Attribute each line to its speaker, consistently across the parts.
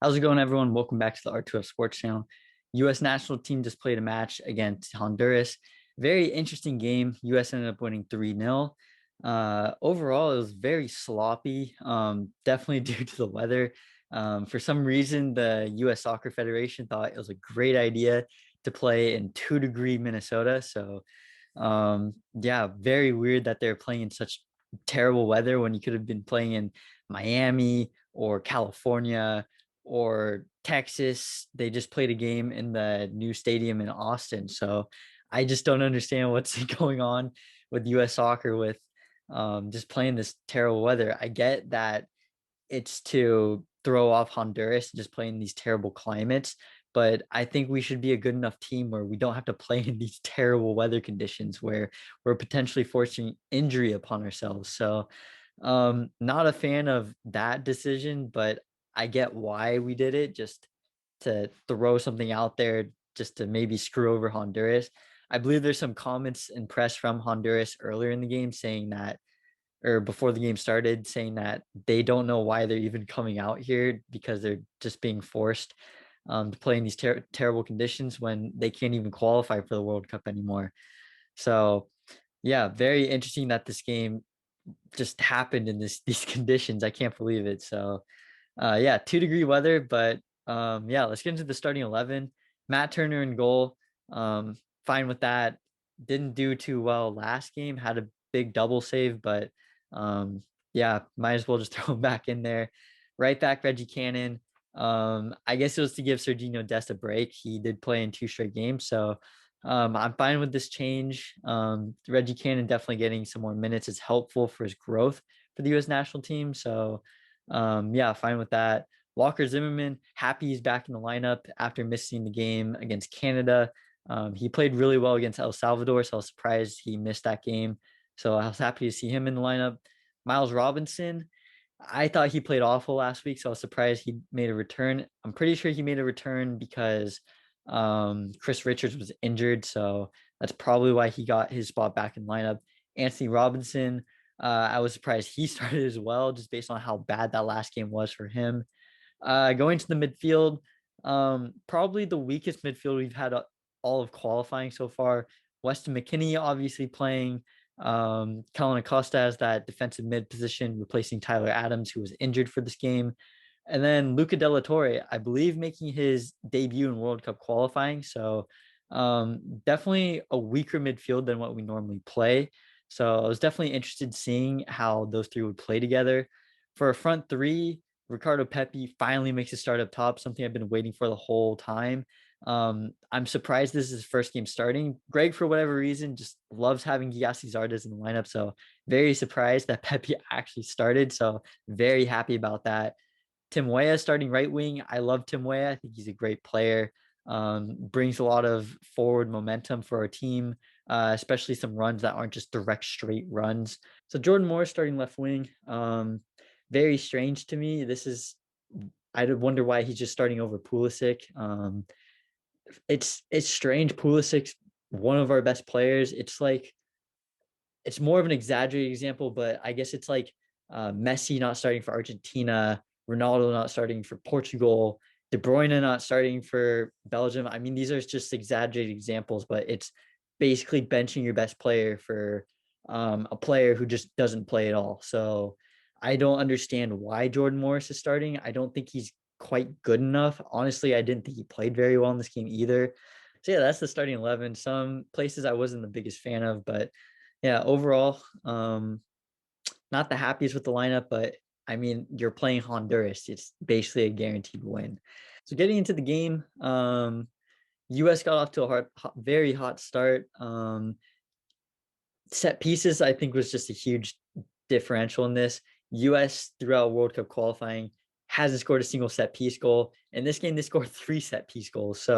Speaker 1: How's it going, everyone? Welcome back to the R2F Sports Channel. U.S. national team just played a match against Honduras. Very interesting game. U.S. ended up winning 3-0. Overall, it was very sloppy, definitely due to the weather. For some reason, the U.S. Soccer Federation thought it was a great idea to play in 2-degree Minnesota. Yeah, very weird that they're playing in such terrible weather when you could have been playing in Miami or California or Texas. They just played a game in the new stadium in Austin. So I just don't understand what's going on with US soccer with just playing this terrible weather. I get that it's to throw off Honduras, just playing these terrible climates. But I think we should be a good enough team where we don't have to play in these terrible weather conditions where we're potentially forcing injury upon ourselves. Not a fan of that decision, but I get why we did it, just to throw something out there just to maybe screw over Honduras. I believe there's some comments and press from Honduras earlier in the game saying that, or before the game started, saying that they don't know why they're even coming out here because they're just being forced to play in these terrible conditions when they can't even qualify for the World Cup anymore. So, yeah, very interesting that this game just happened in these conditions. I can't believe it. Yeah, 2-degree weather, but yeah, let's get into the starting 11. Matt Turner in goal. Fine with that. Didn't do too well last game. Had a big double save, but um, yeah, might as well just throw him back in there. Right back, Reggie Cannon. I guess it was to give Serginho Dest a break. He did play in 2 straight games, so I'm fine with this change. Reggie Cannon definitely getting some more minutes is helpful for his growth for the U.S. national team. Yeah, fine with that. Walker Zimmerman, happy he's back in the lineup after missing the game against Canada. He played really well against El Salvador, so I was surprised he missed that game. So I was happy to see him in the lineup. Miles Robinson, I thought he played awful last week, so I was surprised he made a return. I'm pretty sure he made a return because Chris Richards was injured, so that's probably why he got his spot back in lineup. Anthony Robinson, I was surprised he started as well, just based on how bad that last game was for him. Going to the midfield, probably the weakest midfield we've had all of qualifying so far. Weston McKennie obviously playing. Kellen Acosta as that defensive mid position, replacing Tyler Adams, who was injured for this game. And then Luca De La Torre, I believe, making his debut in World Cup qualifying. Definitely a weaker midfield than what we normally play. So I was definitely interested seeing how those three would play together. For a front three, Ricardo Pepi finally makes a start up top, something I've been waiting for the whole time. I'm surprised this is his first game starting. Greg, for whatever reason, just loves having Gyasi Zardes in the lineup. So very surprised that Pepi actually started. So very happy about that. Tim Weah starting right wing. I love Tim Weah. I think he's a great player. Brings a lot of forward momentum for our team, especially some runs that aren't just direct straight runs. So Jordan Moore starting left wing. Very strange to me. I wonder why he's just starting over Pulisic. It's strange. Pulisic's one of our best players. It's more of an exaggerated example, but I guess it's like Messi not starting for Argentina, Ronaldo not starting for Portugal, De Bruyne not starting for Belgium. I mean, these are just exaggerated examples, but it's basically benching your best player for a player who just doesn't play at all. So I don't understand why Jordan Morris is starting. I don't think he's quite good enough. Honestly, I didn't think he played very well in this game either. So yeah, that's the starting 11. Some places I wasn't the biggest fan of, but yeah, overall, not the happiest with the lineup, but I mean, you're playing Honduras. It's basically a guaranteed win. So getting into the game, US got off to a very hot start. Set pieces, I think, was just a huge differential in this. US throughout World Cup qualifying hasn't scored a single set piece goal. In this game, they scored 3 set piece goals.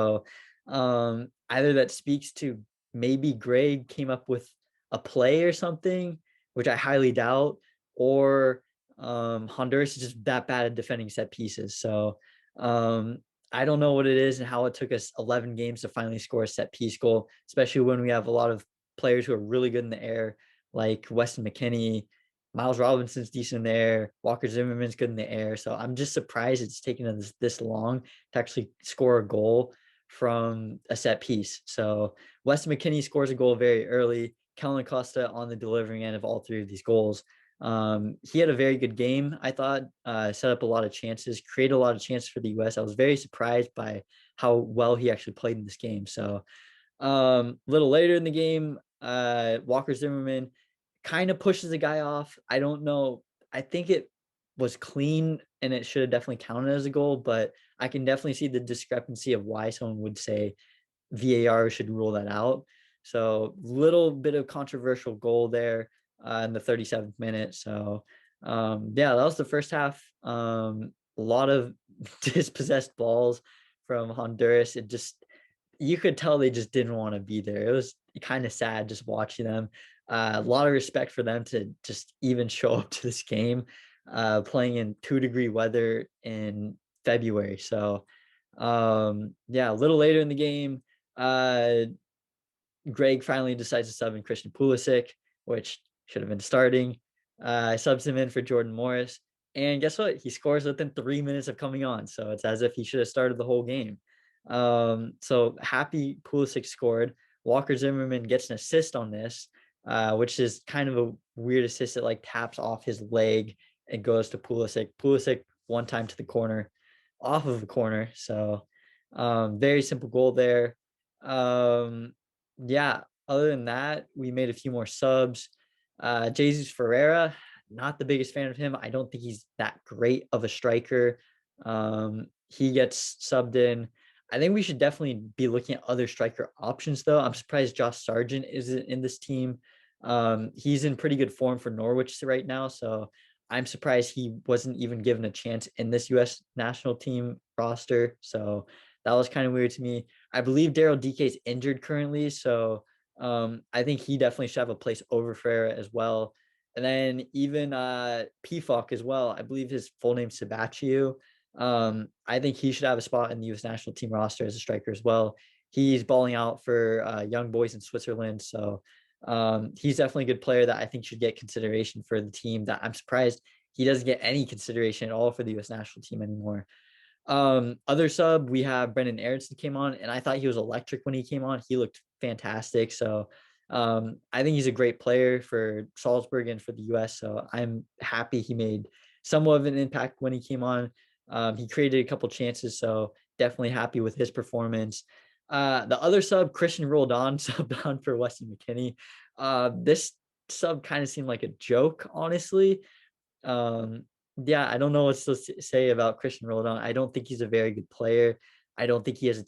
Speaker 1: Either that speaks to maybe Greg came up with a play or something, which I highly doubt, or Honduras is just that bad at defending set pieces. I don't know what it is and how it took us 11 games to finally score a set piece goal, especially when we have a lot of players who are really good in the air, like Weston McKennie, Miles Robinson's decent in the air. Walker Zimmerman's good in the air. So I'm just surprised it's taken us this long to actually score a goal from a set piece. So Weston McKennie scores a goal very early. Kellen Acosta on the delivering end of all three of these goals. He had a very good game, I thought, set up a lot of chances, created a lot of chances for the US. I was very surprised by how well he actually played in this game. So a little later in the game, Walker Zimmerman kind of pushes the guy off. I don't know. I think it was clean and it should have definitely counted as a goal, but I can definitely see the discrepancy of why someone would say VAR should rule that out. So little bit of controversial goal there in the 37th minute. So yeah, that was the first half. A lot of dispossessed balls from Honduras. It just you could tell they just didn't want to be there. It was kind of sad just watching them. A lot of respect for them to just even show up to this game, playing in 2-degree weather in February. So yeah, a little later in the game, uh, Gregg finally decides to sub in Christian Pulisic, which should have been starting. Subs him in for Jordan Morris. And guess what? He scores within 3 minutes of coming on. So it's as if he should have started the whole game. So happy Pulisic scored. Walker Zimmerman gets an assist on this, which is kind of a weird assist. It like taps off his leg and goes to Pulisic. Pulisic one time to the corner, off of the corner. So very simple goal there. Um, yeah, other than that, we made a few more subs. Jesus Ferreira, not the biggest fan of him. I don't think he's that great of a striker. He gets subbed in. I think we should definitely be looking at other striker options, though. I'm surprised Josh Sargent isn't in this team. He's in pretty good form for Norwich right now, so I'm surprised he wasn't even given a chance in this U.S. national team roster. So that was kind of weird to me. I believe Daryl DK is injured currently, so I think he definitely should have a place over Ferreira as well. And then even PFOC as well. I believe his full name Sabachiu. I think he should have a spot in the U.S. national team roster as a striker as well. He's balling out for young boys in Switzerland, so he's definitely a good player that I think should get consideration for the team. That I'm surprised he doesn't get any consideration at all for the U.S. national team anymore. Other sub, we have Brendan Aronson came on, and I thought he was electric when he came on. He looked fantastic. So I think he's a great player for Salzburg and for the US. So I'm happy he made somewhat of an impact when he came on. He created a couple chances, so definitely happy with his performance. The other sub, Christian Roldan, subbed on for Weston McKennie. This sub kind of seemed like a joke, honestly. um, yeah, I don't know what to say about Christian Roldan. I don't think he's a very good player. I don't think he has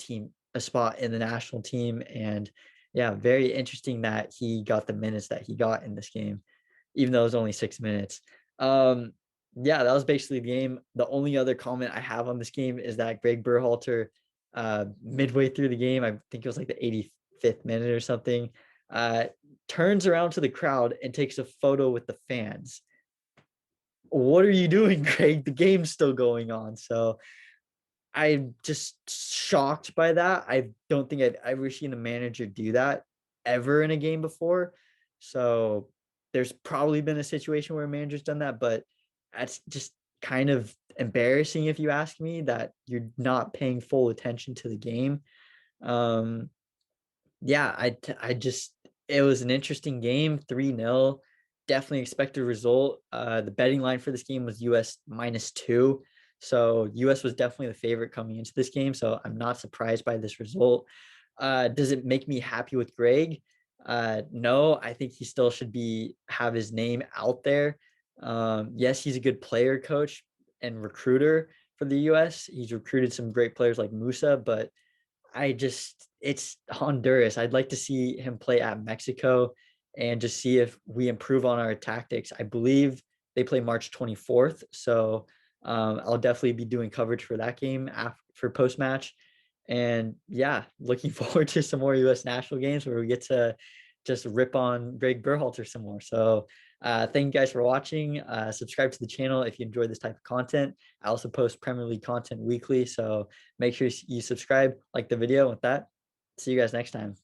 Speaker 1: a spot in the national team. And yeah, very interesting that he got the minutes that he got in this game, even though it was only 6 minutes. Um, yeah, that was basically the game. The only other comment I have on this game is that Gregg Berhalter, midway through the game, I think it was like the 85th minute or something, uh, turns around to the crowd and takes a photo with the fans. What are you doing, Gregg? The game's still going on. So I'm just shocked by that. I don't think I've ever seen a manager do that ever in a game before. So there's probably been a situation where a manager's done that, but that's just kind of embarrassing if you ask me, that you're not paying full attention to the game. Um, yeah, I just it was an interesting game, 3-0. Definitely expected result. The betting line for this game was US -2. So US was definitely the favorite coming into this game. So I'm not surprised by this result. Does it make me happy with Gregg? No, I think he still should be have his name out there. Yes, he's a good player coach and recruiter for the US. He's recruited some great players like Musa, but it's Honduras. I'd like to see him play at Mexico and just see if we improve on our tactics. I believe they play March 24th. So I'll definitely be doing coverage for that game for post match. And yeah, looking forward to some more US national games where we get to just rip on Gregg Berhalter some more. So thank you guys for watching. Subscribe to the channel if you enjoy this type of content. I also post Premier League content weekly. So make sure you subscribe, like the video. With that, see you guys next time.